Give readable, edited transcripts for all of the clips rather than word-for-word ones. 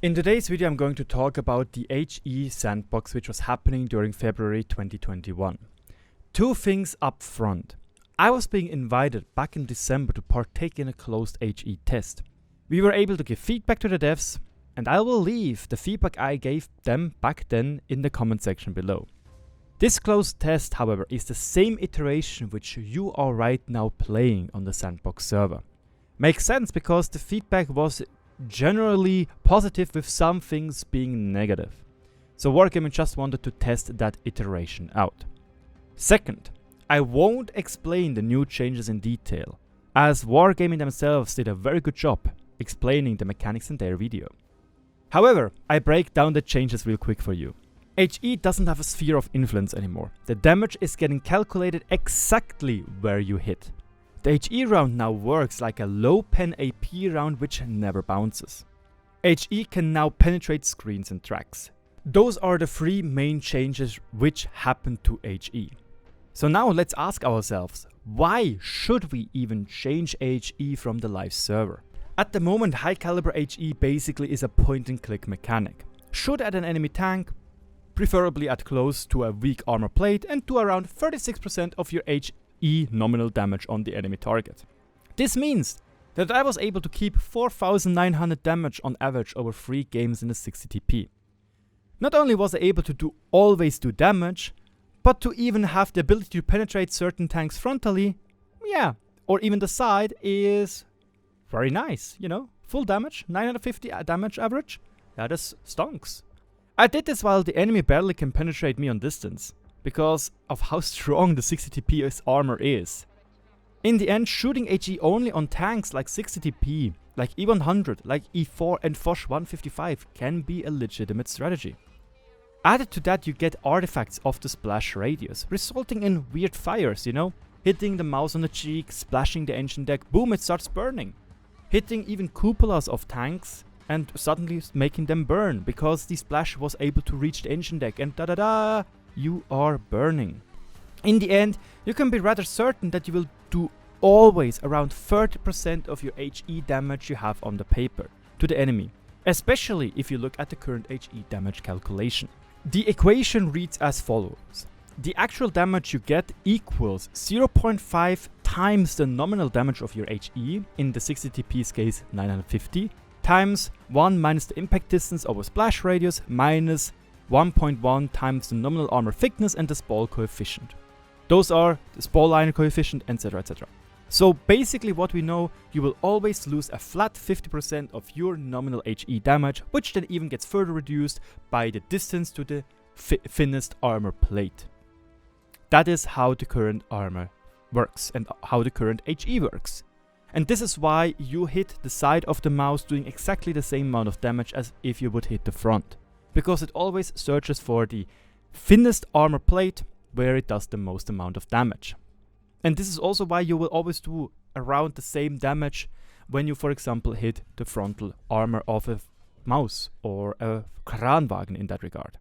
In today's video I'm going to talk about the HE Sandbox which was happening during February 2021. Two things up front. I was being invited back in December to partake in a closed HE test. We were able to give feedback to the devs, and I will leave the feedback I gave them back then in the comment section below. This closed test, however, is the same iteration which you are right now playing on the Sandbox server. Makes sense because the feedback was generally positive with some things being negative. So Wargaming just wanted to test that iteration out. Second, I won't explain the new changes in detail, as Wargaming themselves did a very good job explaining the mechanics in their video. However, I break down the changes real quick for you. HE doesn't have a sphere of influence anymore. The damage is getting calculated exactly where you hit. The HE round now works like a low pen AP round which never bounces. HE can now penetrate screens and tracks. Those are the three main changes which happened to HE. So now let's ask ourselves, why should we even change HE from the live server? At the moment, high caliber HE basically is a point and click mechanic. Shoot at an enemy tank, preferably at close to a weak armor plate, and do around 36% of your HE nominal damage on the enemy target. This means that I was able to keep 4900 damage on average over 3 games in the 60TP. Not only was I able to always do damage, but to even have the ability to penetrate certain tanks frontally, or even the side, is very nice, you know. Full damage, 950 damage average, that is stonks. I did this while the enemy barely can penetrate me on distance, because of how strong the 60TP armor is. In the end, shooting HE only on tanks like 60TP, like E100, like E4 and Foch 155 can be a legitimate strategy. Added to that, you get artifacts of the splash radius, resulting in weird fires, you know? Hitting the mouse on the cheek, splashing the engine deck, boom, it starts burning. Hitting even cupolas of tanks and suddenly making them burn, because the splash was able to reach the engine deck and da-da-da! You are burning. In the end, you can be rather certain that you will do always around 30% of your HE damage you have on the paper to the enemy, especially if you look at the current HE damage calculation. The equation reads as follows. The actual damage you get equals 0.5 times the nominal damage of your HE, in the 60TP's case 950, times 1 minus the impact distance over splash radius minus 1.1 times the nominal armor thickness and the spall coefficient. Those are the spall line coefficient, etc, etc. So basically what we know, you will always lose a flat 50% of your nominal HE damage, which then even gets further reduced by the distance to the thinnest armor plate. That is how the current armor works and how the current HE works. And this is why you hit the side of the mouse doing exactly the same amount of damage as if you would hit the front. Because it always searches for the thinnest armor plate where it does the most amount of damage. And this is also why you will always do around the same damage when you, for example, hit the frontal armor of a mouse or a Kranwagen in that regard.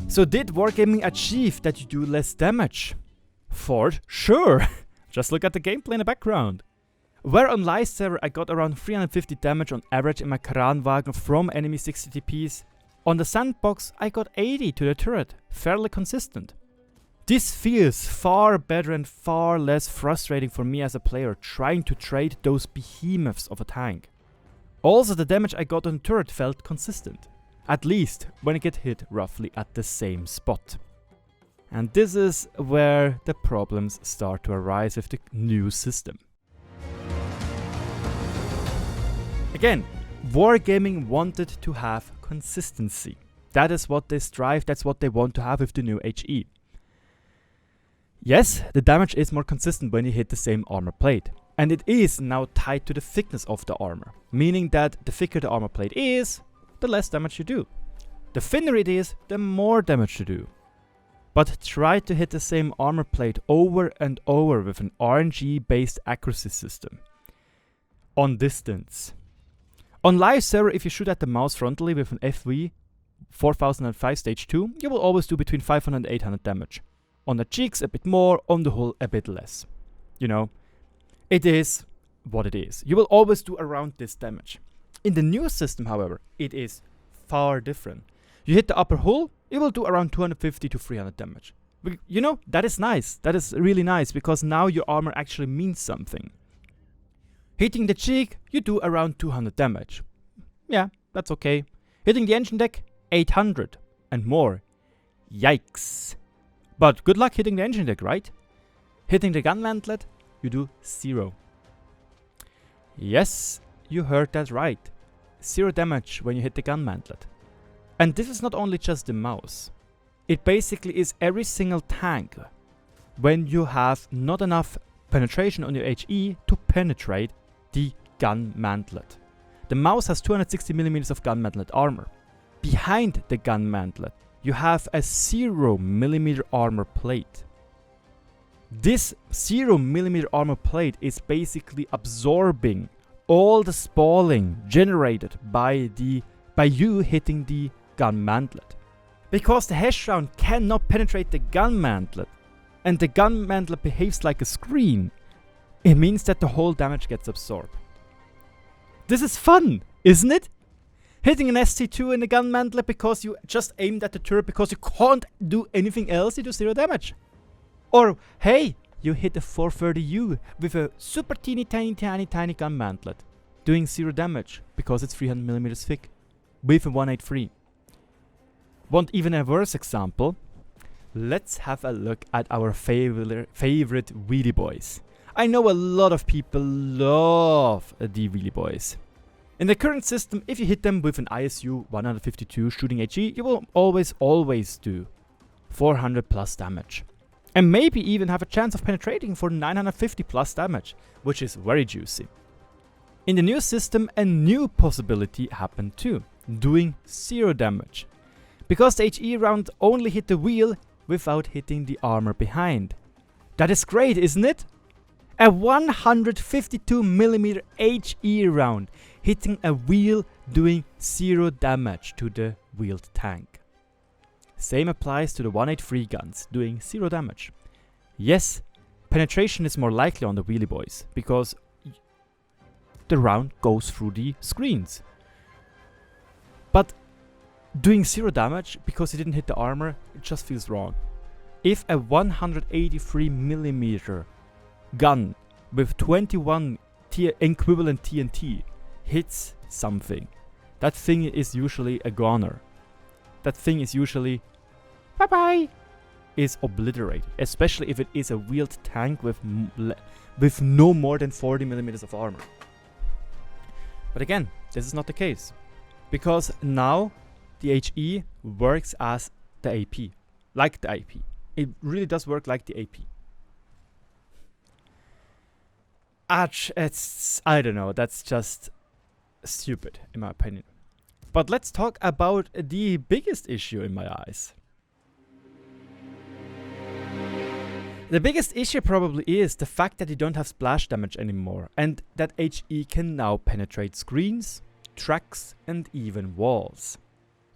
So did Wargaming achieve that you do less damage? For sure! Just look at the gameplay in the background. Where on live server I got around 350 damage on average in my Kranwagen from enemy 60TPs, on the sandbox I got 80 to the turret, fairly consistent. This feels far better and far less frustrating for me as a player trying to trade those behemoths of a tank. Also, the damage I got on the turret felt consistent, at least when it get hit roughly at the same spot. And this is where the problems start to arise with the new system. Again, Wargaming wanted to have consistency. That is what they strive, that's what they want to have with the new HE. Yes, the damage is more consistent when you hit the same armor plate. And it is now tied to the thickness of the armor, meaning that the thicker the armor plate is, the less damage you do. The thinner it is, the more damage you do. But try to hit the same armor plate over and over with an RNG based accuracy system. On distance. On live server, if you shoot at the mouse frontally with an FV 4005 stage 2, you will always do between 500 and 800 damage. On the cheeks a bit more, on the hull a bit less. You know, it is what it is. You will always do around this damage. In the new system, however, it is far different. You hit the upper hull, it will do around 250 to 300 damage. You know, that is nice. That is really nice, because now your armor actually means something. Hitting the cheek, you do around 200 damage. Yeah, that's okay. Hitting the engine deck, 800 and more. Yikes. But good luck hitting the engine deck, right? Hitting the gun mantlet, you do 0. Yes, you heard that right. 0 damage when you hit the gun mantlet. And this is not only just the mouse. It basically is every single tank when you have not enough penetration on your HE to penetrate the gun mantlet. The mouse has 260mm of gun mantlet armor. Behind the gun mantlet, you have a 0mm armor plate. This 0mm armor plate is basically absorbing all the spalling generated by you hitting the gun mantlet. Because the HE round cannot penetrate the gun mantlet, and the gun mantlet behaves like a screen, it means that the whole damage gets absorbed. This is fun, isn't it? Hitting an ST2 in the gun mantlet because you just aimed at the turret because you can't do anything else, you do 0 damage. Or, hey, you hit a 430U with a super teeny tiny gun mantlet, doing 0 damage because it's 300mm thick, with a 183. Want even a worse example? Let's have a look at our favorite wheelie boys. I know a lot of people love the wheelie boys. In the current system, if you hit them with an ISU 152 shooting HE, you will always do 400 plus damage. And maybe even have a chance of penetrating for 950 plus damage, which is very juicy. In the new system, a new possibility happened too, doing 0 damage. Because the HE round only hit the wheel without hitting the armor behind. That is great, isn't it? A 152mm HE round hitting a wheel doing 0 damage to the wheeled tank. Same applies to the 183 guns, doing 0 damage. Yes, penetration is more likely on the wheelie boys, because the round goes through the screens. But doing 0 damage because you didn't hit the armor, it just feels wrong. If a 183mm gun with 21 equivalent TNT hits something, that thing is usually a goner. That thing is usually bye-bye, is obliterated, especially if it is a wheeled tank with no more than 40mm of armor. But again, this is not the case, because now the HE works as the AP, like the AP. It really does work like the AP. I don't know, that's just stupid in my opinion. But let's talk about the biggest issue in my eyes. The biggest issue probably is the fact that you don't have splash damage anymore, and that HE can now penetrate screens, tracks, and even walls.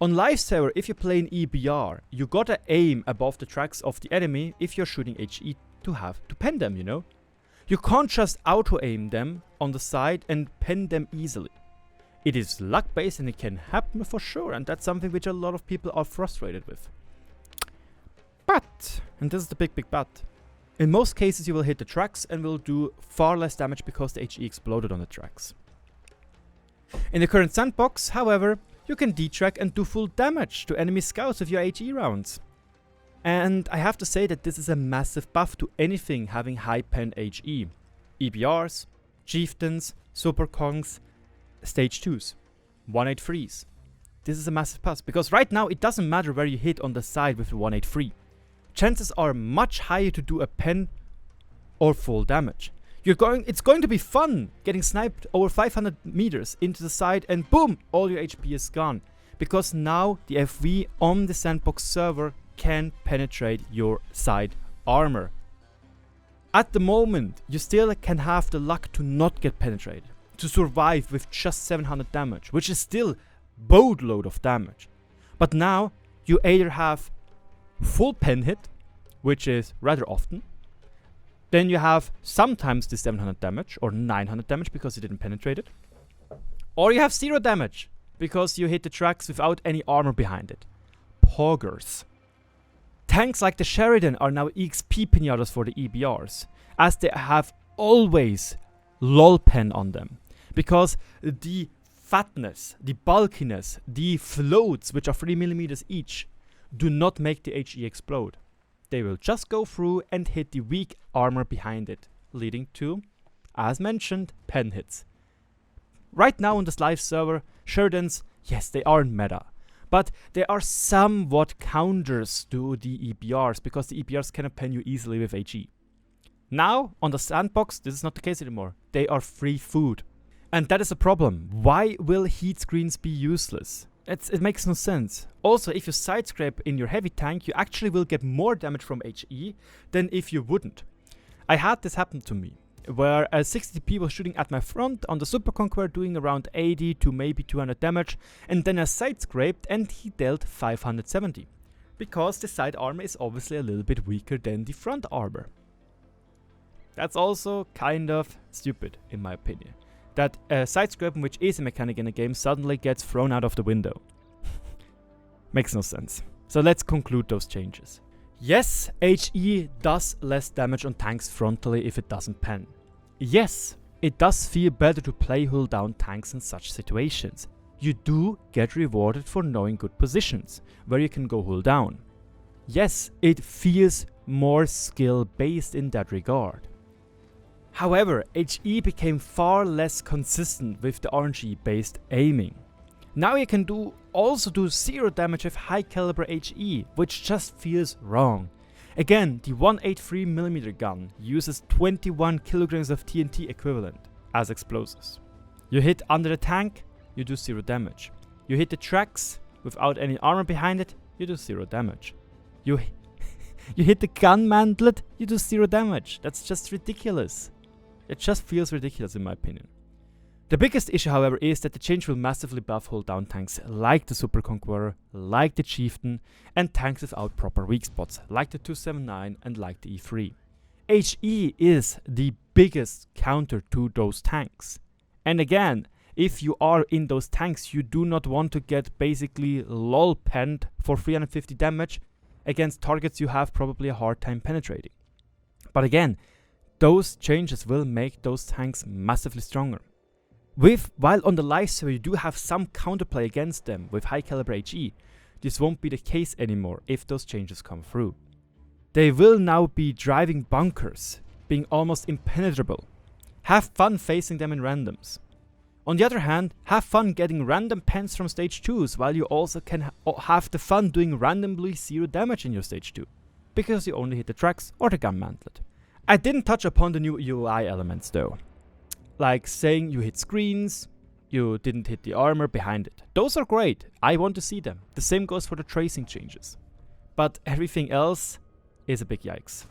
On Lifesaver, if you play an EBR, you gotta aim above the tracks of the enemy if you're shooting HE to pen them, you know? You can't just auto-aim them on the side and pen them easily. It is luck-based and it can happen for sure, and that's something which a lot of people are frustrated with. But, and this is the big but, in most cases you will hit the tracks and will do far less damage because the HE exploded on the tracks. In the current sandbox, however, you can detrack and do full damage to enemy scouts with your HE rounds. And I have to say that this is a massive buff to anything having high pen HE. EBRs, Chieftains, Super Kongs, Stage 2s, 183s. This is a massive plus, because right now it doesn't matter where you hit on the side with the 183. Chances are much higher to do a pen or full damage. It's going to be fun getting sniped over 500 meters into the side and boom, all your HP is gone. Because now the FV on the sandbox server can penetrate your side armor. At the moment, you still can have the luck to not get penetrated, to survive with just 700 damage, which is still boatload of damage. But now you either have full pen hit, which is rather often, Then you have sometimes the 700 damage or 900 damage because you didn't penetrate it. Or you have 0 damage because you hit the tracks without any armor behind it. Poggers. Tanks like the Sheridan are now EXP pinatas for the EBRs, as they have always lol pen on them. Because the fatness, the bulkiness, the floats, which are 3mm each, do not make the HE explode. They will just go through and hit the weak armor behind it, leading to, as mentioned, pen hits. Right now on this live server, Sheridans, yes, they aren't meta, but they are somewhat counters to the EBRs, because the EBRs cannot pen you easily with HE. Now, on the sandbox, this is not the case anymore. They are free food. And that is a problem. Why will heat screens be useless? It makes no sense. Also, if you side scrape in your heavy tank, you actually will get more damage from HE than if you wouldn't. I had this happen to me, where a 60p was shooting at my front on the Super Conqueror, doing around 80 to maybe 200 damage, and then I side scraped and he dealt 570. Because the side armor is obviously a little bit weaker than the front armor. That's also kind of stupid, in my opinion. That side scraping, which is a mechanic in a game, suddenly gets thrown out of the window. Makes no sense. So let's conclude those changes. Yes, HE does less damage on tanks frontally if it doesn't pen. Yes, it does feel better to play hull down tanks in such situations. You do get rewarded for knowing good positions, where you can go hull down. Yes, it feels more skill based in that regard. However, HE became far less consistent with the RNG based aiming. Now you can also do 0 damage with high caliber HE, which just feels wrong. Again, the 183mm gun uses 21 kilograms of TNT equivalent as explosives. You hit under the tank, you do 0 damage. You hit the tracks without any armor behind it, you do 0 damage. You hit the gun mantlet, you do 0 damage. That's just ridiculous. It just feels ridiculous in my opinion. The biggest issue, however, is that the change will massively buff hull down tanks like the Super Conqueror, like the Chieftain, and tanks without proper weak spots like the 279 and like the E3. HE is the biggest counter to those tanks. And again, if you are in those tanks, you do not want to get basically lol penned for 350 damage against targets you have probably a hard time penetrating. But again, those changes will make those tanks massively stronger. While on the live server you do have some counterplay against them with high caliber HE, this won't be the case anymore if those changes come through. They will now be driving bunkers, being almost impenetrable. Have fun facing them in randoms. On the other hand, have fun getting random pens from stage 2s, while you also can have the fun doing randomly 0 damage in your stage 2, because you only hit the tracks or the gun mantlet. I didn't touch upon the new UI elements though, like saying you hit screens, you didn't hit the armor behind it. Those are great, I want to see them. The same goes for the tracing changes. But everything else is a big yikes.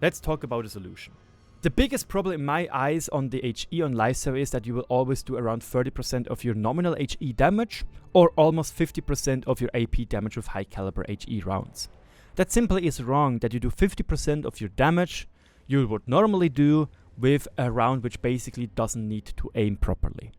Let's talk about a solution. The biggest problem in my eyes on the HE on live server is that you will always do around 30% of your nominal HE damage or almost 50% of your AP damage with high caliber HE rounds. That simply is wrong, that you do 50% of your damage you would normally do with a round which basically doesn't need to aim properly.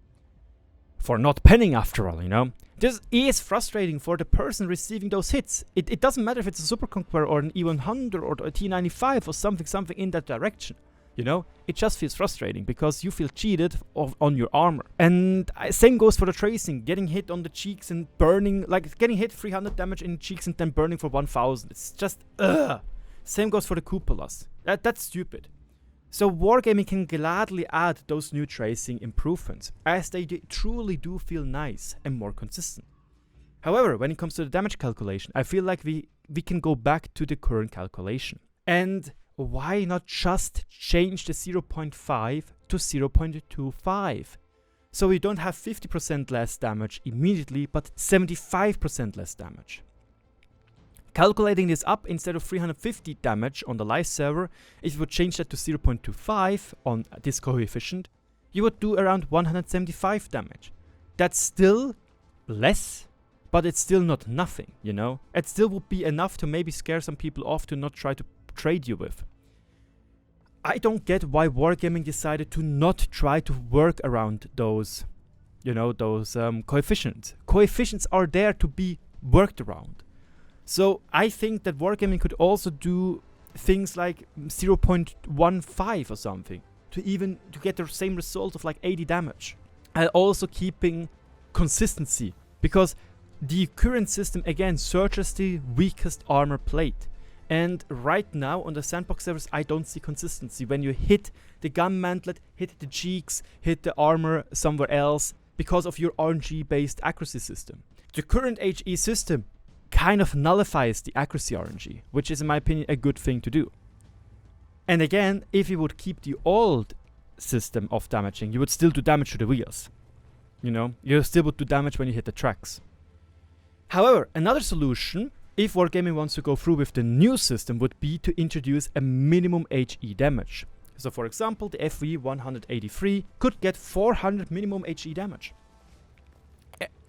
For not penning after all, you know. This is frustrating for the person receiving those hits. It doesn't matter if it's a Super Conqueror or an E100 or a T95 or something in that direction. You know, it just feels frustrating because you feel cheated on your armor. And same goes for the tracing, getting hit on the cheeks and burning, like getting hit 300 damage in the cheeks and then burning for 1000. It's just, ugh. Same goes for the cupolas. That's stupid. So Wargaming can gladly add those new tracing improvements, as they truly do feel nice and more consistent. However, when it comes to the damage calculation, I feel like we can go back to the current calculation. And why not just change the 0.5 to 0.25? So we don't have 50% less damage immediately, but 75% less damage. Calculating this up, instead of 350 damage on the live server, if you would change that to 0.25 on this coefficient, you would do around 175 damage. That's still less, but it's still not nothing, you know? It still would be enough to maybe scare some people off to not try to trade you with. I don't get why Wargaming decided to not try to work around those, coefficients. Coefficients are there to be worked around. So I think that Wargaming could also do things like 0.15 or something to get the same result of like 80 damage. And also keeping consistency, because the current system again searches the weakest armor plate. And right now on the sandbox servers, I don't see consistency. When you hit the gun mantlet, hit the cheeks, hit the armor somewhere else because of your RNG-based accuracy system. The current HE system kind of nullifies the accuracy RNG, which is in my opinion a good thing to do. And again, if you would keep the old system of damaging, you would still do damage to the wheels. You still would do damage when you hit the tracks. However, another solution, if Wargaming wants to go through with the new system, would be to introduce a minimum HE damage. So for example, the FV 183 could get 400 minimum HE damage.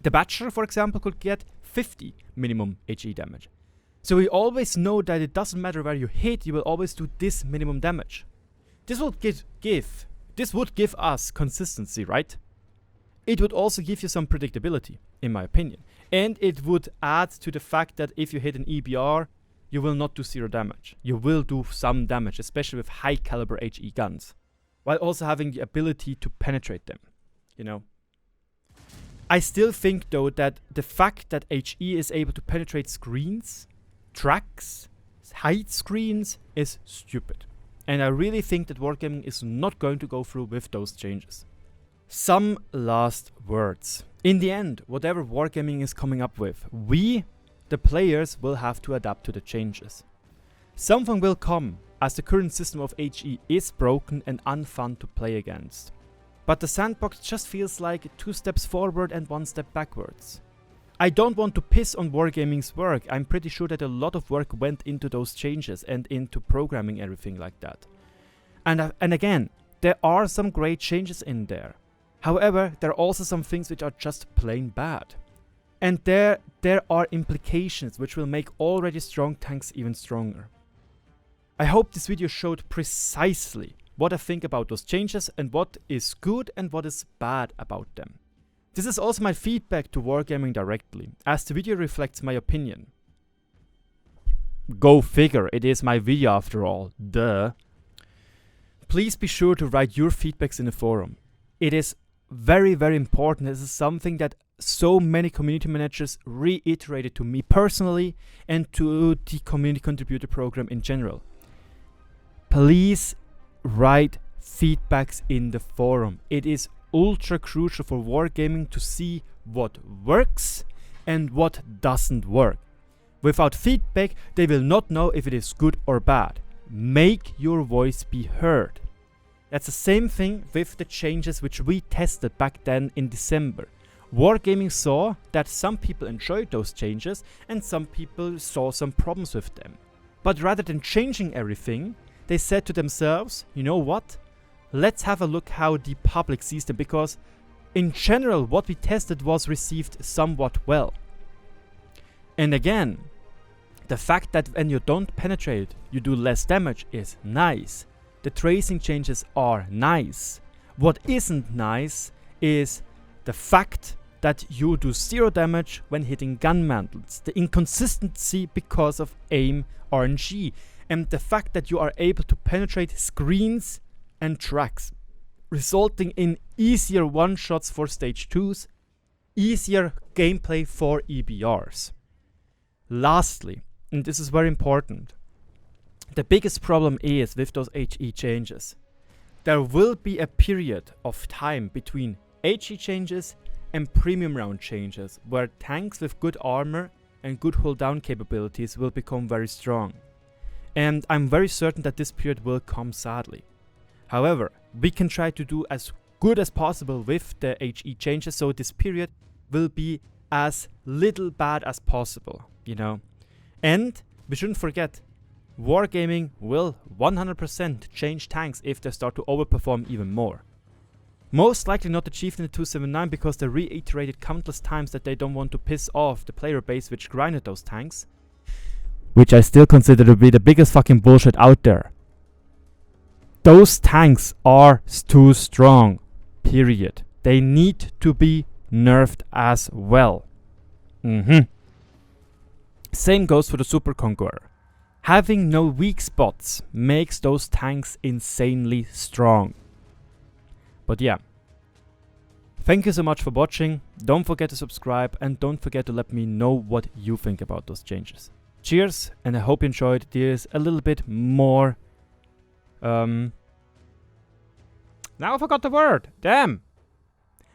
The Bachelor, for example, could get 50 minimum HE damage. So we always know that it doesn't matter where you hit, you will always do this minimum damage. This would give us consistency, right? It would also give you some predictability, in my opinion. And it would add to the fact that if you hit an EBR, you will not do 0 damage. You will do some damage, especially with high caliber HE guns, while also having the ability to penetrate them, I still think though that the fact that HE is able to penetrate screens, tracks, hide screens is stupid. And I really think that Wargaming is not going to go through with those changes. Some last words. In the end, whatever Wargaming is coming up with, we, the players, will have to adapt to the changes. Something will come, as the current system of HE is broken and unfun to play against. But the sandbox just feels like 2 steps forward and 1 step backwards. I don't want to piss on Wargaming's work. I'm pretty sure that a lot of work went into those changes and into programming everything like that. And again, there are some great changes in there. However, there are also some things which are just plain bad. And there are implications which will make already strong tanks even stronger. I hope this video showed precisely what I think about those changes and what is good and what is bad about them. This is also my feedback to Wargaming directly, as the video reflects my opinion. Go figure, it is my video after all, duh. Please be sure to write your feedbacks in the forum. It is very, very important. This is something that so many community managers reiterated to me personally and to the community contributor program in general. Please write feedbacks in the forum. It is ultra crucial for Wargaming to see what works and what doesn't work. Without feedback, they will not know if it is good or bad. Make your voice be heard. That's the same thing with the changes which we tested back then in December. Wargaming saw that some people enjoyed those changes and some people saw some problems with them. But rather than changing everything, they said to themselves, you know what? Let's have a look how the public sees them, because in general what we tested was received somewhat well. And again, the fact that when you don't penetrate, you do less damage is nice. The tracing changes are nice. What isn't nice is the fact that you do 0 damage when hitting gun mantles. The inconsistency because of aim RNG. And the fact that you are able to penetrate screens and tracks, resulting in easier one-shots for stage 2s, easier gameplay for EBRs. Lastly, and this is very important, the biggest problem is with those HE changes. There will be a period of time between HE changes and premium round changes where tanks with good armor and good hull down capabilities will become very strong. And I'm very certain that this period will come, sadly. However, we can try to do as good as possible with the HE changes, so this period will be as little bad as possible, And we shouldn't forget, Wargaming will 100% change tanks if they start to overperform even more. Most likely not achieved in the 279 because they reiterated countless times that they don't want to piss off the player base which grinded those tanks. Which I still consider to be the biggest fucking bullshit out there. Those tanks are too strong. Period. They need to be nerfed as well. Same goes for the Super Conqueror. Having no weak spots makes those tanks insanely strong. But yeah. Thank you so much for watching. Don't forget to subscribe and don't forget to let me know what you think about those changes. Cheers, and I hope you enjoyed this a little bit more. Now I forgot the word. Damn.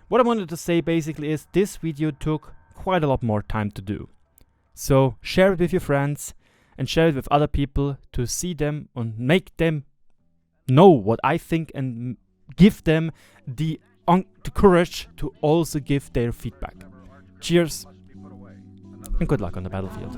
What I wanted to say basically is this video took quite a lot more time to do. So share it with your friends and share it with other people to see them and make them know what I think and give them the courage to also give their feedback. Cheers and good luck on the battlefield.